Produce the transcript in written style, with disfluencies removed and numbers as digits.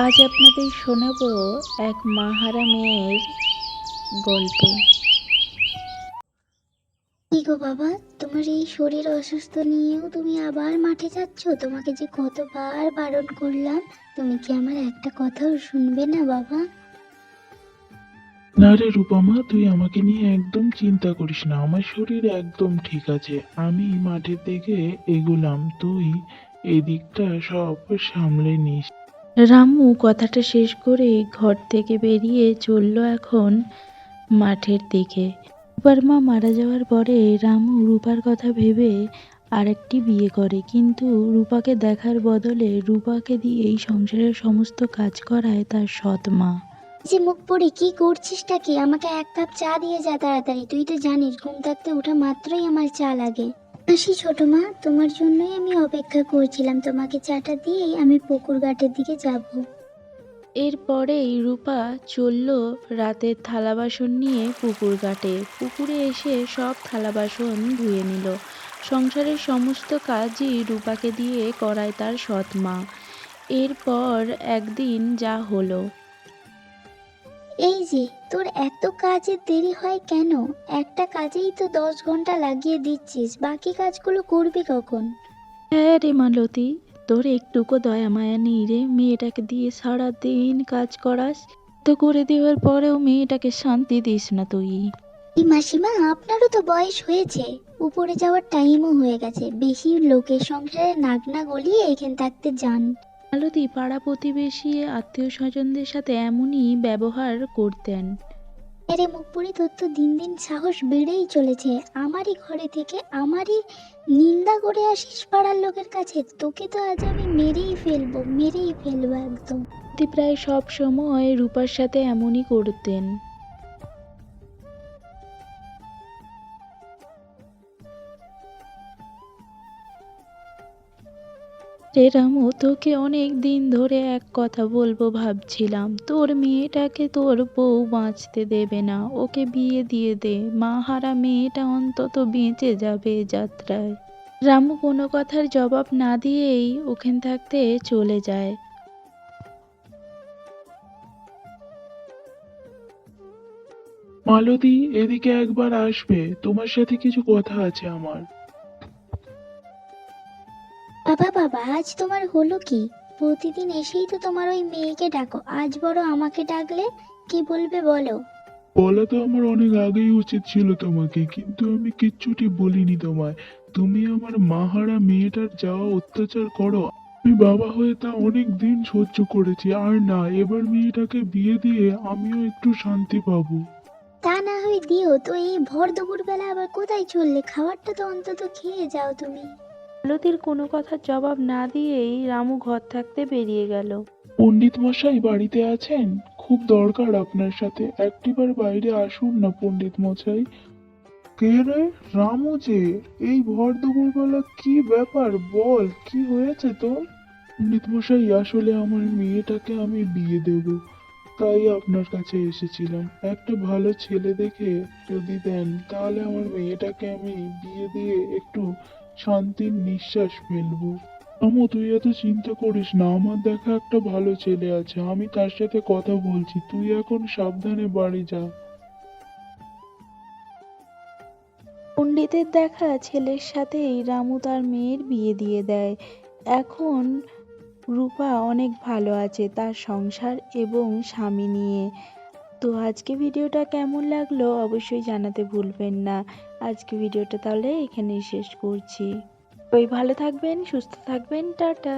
আজ আপনাদের শোনাবো এক মাহারা মেয়ের গল্প। কি গো বাবা, তোমার এই শরীর অসুস্থ নিয়েও তুমি আবার মাঠে যাচ্ছ? তোমাকে যে কতবার বারণ করলাম, তুমি কি আমার একটা কথাও শুনবে না বাবা? না রে রূপমা, তুই আমাকে নিয়ে একদম চিন্তা করিস না। আমার শরীর একদম ঠিক আছে। আমি মাঠের দিকে এগুলাম, তুই এই দিকটা সব সামলে নিস। রামু কথাটা শেষ করে ঘর থেকে বেরিয়ে চলল এখন মাঠের দিকে। রূপার মা মারা যাওয়ার পরে রামু রূপার কথা ভেবে আরেকটি বিয়ে করে, কিন্তু রূপাকে দেখার বদলে রূপাকে দিয়ে এই সংসারের সমস্ত কাজ করায় তার সৎ মা। যে মুখ পড়ে কি করছিসটা কি? আমাকে এক কাপ চা দিয়ে যা তাড়াতাড়ি। তুই তো জানিস ঘুম থাকতে ওঠা মাত্রই আমার চা লাগে। আসি ছোট মা, তোমার জন্যই আমি অপেক্ষা করছিলাম। তোমাকে চাটা দিয়েই আমি পুকুর ঘাটের দিকে যাব। এরপরেই রূপা চলল রাতের থালা বাসন নিয়ে পুকুর ঘাটে। পুকুরে এসে সব থালা বাসন ধুয়ে নিল। সংসারের সমস্ত কাজই রূপাকে দিয়ে করায় তার সৎ মা। এরপর একদিন যা হলো। এই যে, তোর এত কাজের দেরি হয় কেন? একটা কাজেই তো 10 ঘন্টা লাগিয়ে দিচ্ছিস, বাকি কাজগুলো করবি কখন? হ্যাঁ রে মালতী, তোর একটুকু দয়া মায়া নেই রে। মেয়েটাকে দিয়ে সারাদিন কাজ করাস, তো করে দেওয়ার পরেও মেয়েটাকে শান্তি দিস না তুই। এই মাসিমা, আপনারও তো বয়স হয়েছে, উপরে যাওয়ার টাইমও হয়ে গেছে। বেশি লোকের সংসারে নাক না গলিয়ে এখানে থাকতে যান। মালতী পাড়া প্রতিবেশী আত্মীয় স্বজনদের সাথে এমনই ব্যবহার করতেন। আরে মুখ পুরি, তোর তো দিন দিন সাহস বেড়েই চলেছে। আমারই ঘরে থেকে আমারই নিন্দা করে আসিস পাড়ার লোকের কাছে। তোকে তো আজ আমি মেরেই ফেলবো, মেরেই ফেলবো একদম। মালতী প্রায় সব সময় রূপার সাথে এমনই করতেন। রে রামু, তোকে অনেক দিন ধরে এক কথা বলবো ভাবছিলাম। তোর মেয়েটাকে তোর বউ বাঁচতে দেবে না, ওকে বিয়ে দিয়ে দে। মা হারা মেয়েটা অন্তত বেঁচে যাবে এ যাত্রায়। রামু কোনো কথার জবাব না দিয়েই ওখান থাকতে চলে যায়। মালতী, এদিকে একবার আসবে, তোমার সাথে কিছু কথা আছে আমার। বাবা বাবা, আজ তোমার হলো কি? প্রতিদিন এসেই তো তোমার ওই মেয়েকে ডাকো, আজ বড় আমাকে ডাকলে। কি বলবে বলো? বলা তো আমার অনেক আগেই উচিত ছিল তোমাকে, কিন্তু আমি কিচ্ছুটি বলিনি তোমায়। তুমি আমার মাহারা মেয়েটার যাওয়া অত্যাচার করো, আমি বাবা হয়ে তা অনেক দিন সহ্য করেছি। আর না, এবার মেয়েটাকে বিয়ে দিয়ে আমিও একটু শান্তি পাবো। তা না হয় দিও তো, এই ভর দুপুর বেলা আবার কোথায় চললে? খাবারটা তো অন্তত খেয়ে যাও তুমি। মালতীর কোনো কথার জবাব না দিয়েই রামু ঘর থাকতে বেরিয়ে গেল। পণ্ডিত মশাই বাড়িতে আছেন? খুব দরকার আপনার সাথে, একটিবার বাইরে আসুন না পণ্ডিত মশাই। কে রে? রামু যে? এই ভর দুপুরবেলা কি ব্যাপার, বল কি হয়েছে তোর? পণ্ডিত মশাই, আসলে আমার মেয়েটাকে আমি বিয়ে দেব, তাই আপনার কাছে এসেছিলাম। একটা ভালো ছেলে দেখে যদি দেন, তাহলে আমার মেয়েটাকে আমি বিয়ে দিয়ে একটু শান্তির নিঃশ্বাস ফেলবো। আমু, তুই এত চিন্তা করিস না, আমার দেখা একটা ভালো ছেলে আছে, আমি তার সাথে কথা বলছি। তুই এখন সাবধানে বাড়ি যা। পণ্ডিতের দেখা ছেলের সাথেই রামু তার মেয়ের বিয়ে দিয়ে দেয়। এখন রূপা অনেক ভালো আছে তার সংসার এবং স্বামী নিয়ে। তো আজকে ভিডিওটা কেমন লাগলো অবশ্যই জানাতে ভুলবেন না। আজকে ভিডিওটা তাহলে এখানেই শেষ করছি। ওই ভালো থাকবেন, সুস্থ থাকবেন, টাটা।